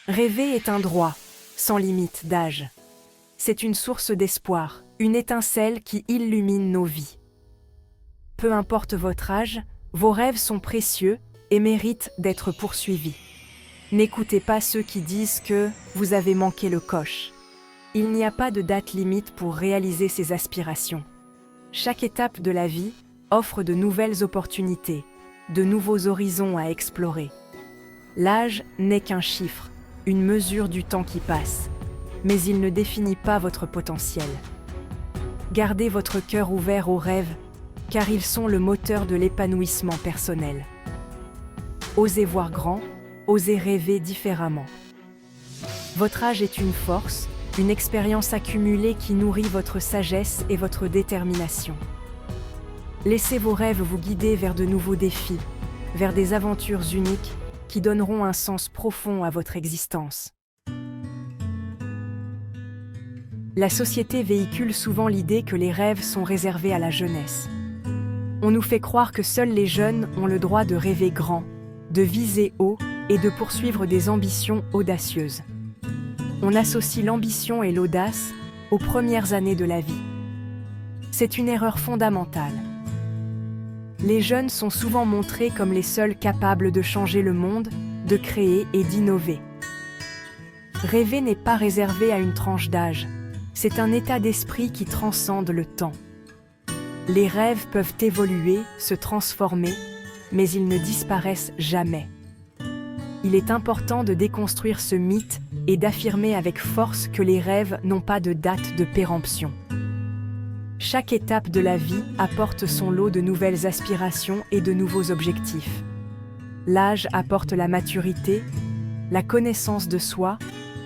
Rêver est un droit, sans limite d'âge. C'est une source d'espoir, une étincelle qui illumine nos vies. Peu importe votre âge, vos rêves sont précieux et méritent d'être poursuivis. N'écoutez pas ceux qui disent que vous avez manqué le coche. Il n'y a pas de date limite pour réaliser ses aspirations. Chaque étape de la vie offre de nouvelles opportunités, de nouveaux horizons à explorer. L'âge n'est qu'un chiffre, une mesure du temps qui passe, mais il ne définit pas votre potentiel. Gardez votre cœur ouvert aux rêves, car ils sont le moteur de l'épanouissement personnel. Osez voir grand, osez rêver différemment. Votre âge est une force, une expérience accumulée qui nourrit votre sagesse et votre détermination. Laissez vos rêves vous guider vers de nouveaux défis, vers des aventures uniques qui donneront un sens profond à votre existence. La société véhicule souvent l'idée que les rêves sont réservés à la jeunesse. On nous fait croire que seuls les jeunes ont le droit de rêver grand, de viser haut et de poursuivre des ambitions audacieuses. On associe l'ambition et l'audace aux premières années de la vie. C'est une erreur fondamentale. Les jeunes sont souvent montrés comme les seuls capables de changer le monde, de créer et d'innover. Rêver n'est pas réservé à une tranche d'âge. C'est un état d'esprit qui transcende le temps. Les rêves peuvent évoluer, se transformer, mais ils ne disparaissent jamais. Il est important de déconstruire ce mythe et d'affirmer avec force que les rêves n'ont pas de date de péremption. Chaque étape de la vie apporte son lot de nouvelles aspirations et de nouveaux objectifs. L'âge apporte la maturité, la connaissance de soi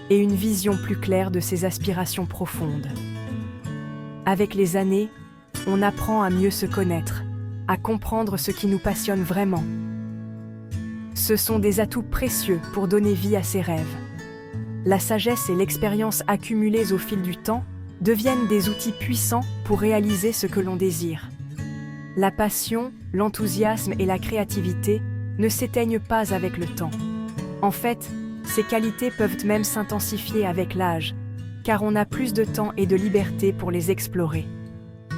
et une vision plus claire de ses aspirations profondes. Avec les années, on apprend à mieux se connaître, à comprendre ce qui nous passionne vraiment. Ce sont des atouts précieux pour donner vie à ses rêves. La sagesse et l'expérience accumulées au fil du temps deviennent des outils puissants pour réaliser ce que l'on désire. La passion, l'enthousiasme et la créativité ne s'éteignent pas avec le temps. En fait, ces qualités peuvent même s'intensifier avec l'âge, car on a plus de temps et de liberté pour les explorer.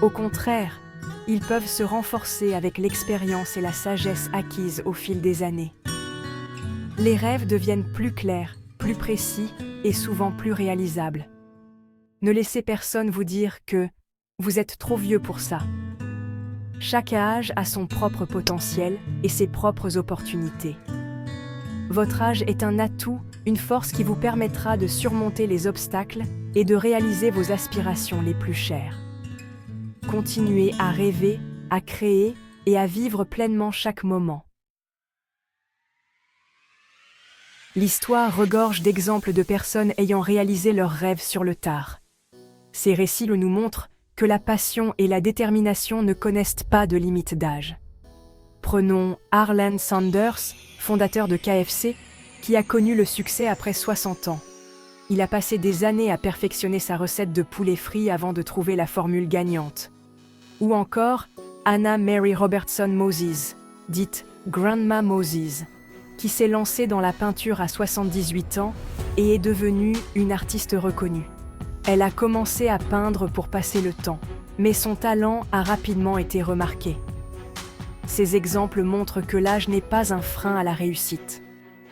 Au contraire, ils peuvent se renforcer avec l'expérience et la sagesse acquises au fil des années. Les rêves deviennent plus clairs, plus précis et souvent plus réalisables. Ne laissez personne vous dire que vous êtes trop vieux pour ça. Chaque âge a son propre potentiel et ses propres opportunités. Votre âge est un atout, une force qui vous permettra de surmonter les obstacles et de réaliser vos aspirations les plus chères. Continuez à rêver, à créer et à vivre pleinement chaque moment. L'histoire regorge d'exemples de personnes ayant réalisé leurs rêves sur le tard. Ces récits nous montrent que la passion et la détermination ne connaissent pas de limite d'âge. Prenons Harlan Sanders, fondateur de KFC, qui a connu le succès après 60 ans. Il a passé des années à perfectionner sa recette de poulet frit avant de trouver la formule gagnante. Ou encore Anna Mary Robertson Moses, dite Grandma Moses, qui s'est lancée dans la peinture à 78 ans et est devenue une artiste reconnue. Elle a commencé à peindre pour passer le temps, mais son talent a rapidement été remarqué. Ces exemples montrent que l'âge n'est pas un frein à la réussite.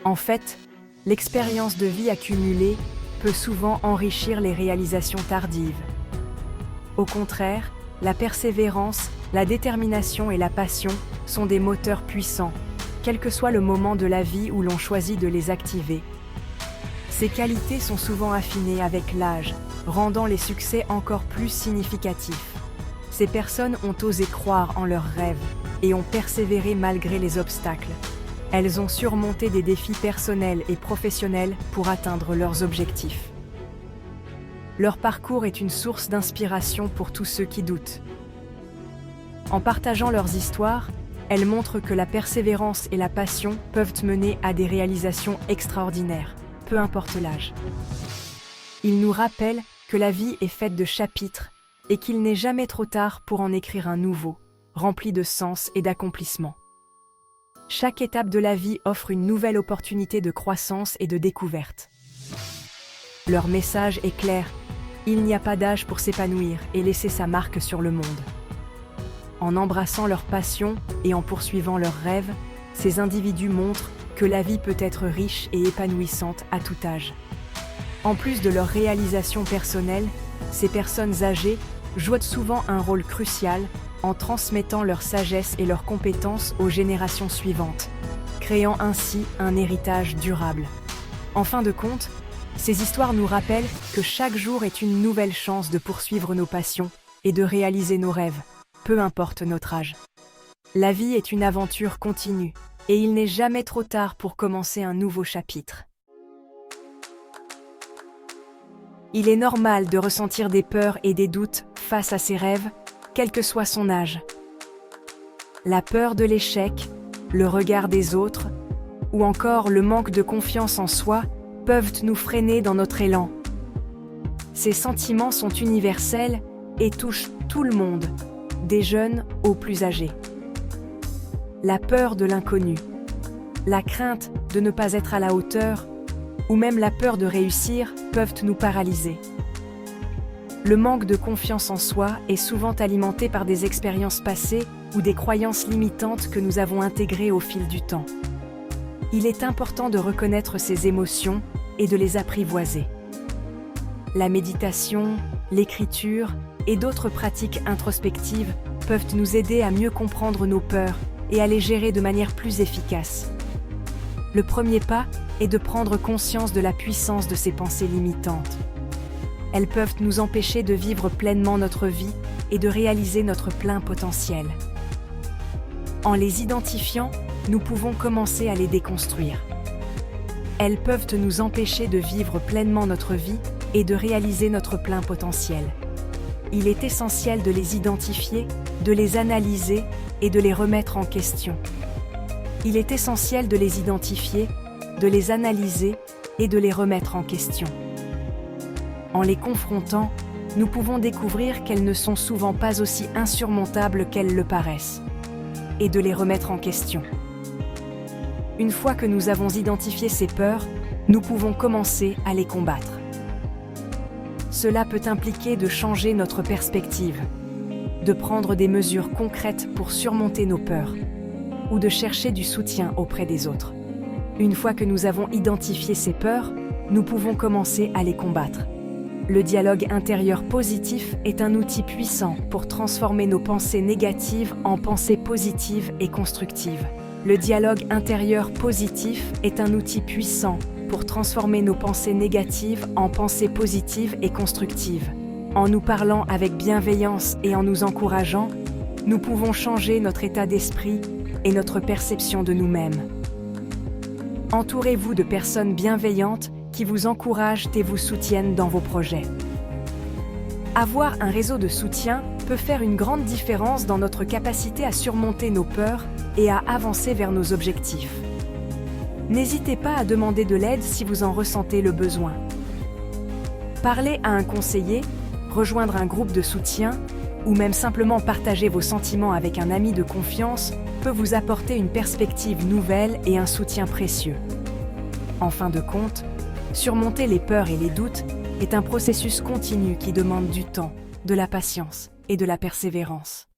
En fait, l'expérience de vie accumulée peut souvent enrichir les réalisations tardives. Au contraire, la persévérance, la détermination et la passion sont des moteurs puissants, quel que soit le moment de la vie où l'on choisit de les activer. Ces qualités sont souvent affinées avec l'âge, rendant les succès encore plus significatifs. Ces personnes ont osé croire en leurs rêves et ont persévéré malgré les obstacles. Elles ont surmonté des défis personnels et professionnels pour atteindre leurs objectifs. Leur parcours est une source d'inspiration pour tous ceux qui doutent. En partageant leurs histoires, elles montrent que la persévérance et la passion peuvent mener à des réalisations extraordinaires, peu importe l'âge. Ils nous rappellent que la vie est faite de chapitres et qu'il n'est jamais trop tard pour en écrire un nouveau, rempli de sens et d'accomplissement. Chaque étape de la vie offre une nouvelle opportunité de croissance et de découverte. Leur message est clair, il n'y a pas d'âge pour s'épanouir et laisser sa marque sur le monde. En embrassant leur passion et en poursuivant leurs rêves, ces individus montrent que la vie peut être riche et épanouissante à tout âge. En plus de leur réalisation personnelle, ces personnes âgées jouent souvent un rôle crucial en transmettant leur sagesse et leurs compétences aux générations suivantes, créant ainsi un héritage durable. En fin de compte, ces histoires nous rappellent que chaque jour est une nouvelle chance de poursuivre nos passions et de réaliser nos rêves, peu importe notre âge. La vie est une aventure continue, et il n'est jamais trop tard pour commencer un nouveau chapitre. Il est normal de ressentir des peurs et des doutes face à ses rêves, quel que soit son âge. La peur de l'échec, le regard des autres, ou encore le manque de confiance en soi peuvent nous freiner dans notre élan. Ces sentiments sont universels et touchent tout le monde, des jeunes aux plus âgés. La peur de l'inconnu, la crainte de ne pas être à la hauteur, ou même la peur de réussir peuvent nous paralyser. Le manque de confiance en soi est souvent alimenté par des expériences passées ou des croyances limitantes que nous avons intégrées au fil du temps. Il est important de reconnaître ces émotions et de les apprivoiser. La méditation, l'écriture et d'autres pratiques introspectives peuvent nous aider à mieux comprendre nos peurs et à les gérer de manière plus efficace. Le premier pas est de prendre conscience de la puissance de ces pensées limitantes. Elles peuvent nous empêcher de vivre pleinement notre vie et de réaliser notre plein potentiel. En les identifiant, nous pouvons commencer à les déconstruire. Elles peuvent nous empêcher de vivre pleinement notre vie et de réaliser notre plein potentiel. Il est essentiel de les identifier, de les analyser et de les remettre en question. Il est essentiel de les identifier, de les analyser et de les remettre en question. En les confrontant, nous pouvons découvrir qu'elles ne sont souvent pas aussi insurmontables qu'elles le paraissent, et de les remettre en question. Une fois que nous avons identifié ces peurs, nous pouvons commencer à les combattre. Cela peut impliquer de changer notre perspective, de prendre des mesures concrètes pour surmonter nos peurs, ou de chercher du soutien auprès des autres. Une fois que nous avons identifié ces peurs, nous pouvons commencer à les combattre. Le dialogue intérieur positif est un outil puissant pour transformer nos pensées négatives en pensées positives et constructives. Le dialogue intérieur positif est un outil puissant pour transformer nos pensées négatives en pensées positives et constructives. En nous parlant avec bienveillance et en nous encourageant, nous pouvons changer notre état d'esprit et notre perception de nous-mêmes. Entourez-vous de personnes bienveillantes qui vous encouragent et vous soutiennent dans vos projets. Avoir un réseau de soutien peut faire une grande différence dans notre capacité à surmonter nos peurs et à avancer vers nos objectifs. N'hésitez pas à demander de l'aide si vous en ressentez le besoin. Parler à un conseiller, rejoindre un groupe de soutien ou même simplement partager vos sentiments avec un ami de confiance peut vous apporter une perspective nouvelle et un soutien précieux. En fin de compte, surmonter les peurs et les doutes est un processus continu qui demande du temps, de la patience et de la persévérance.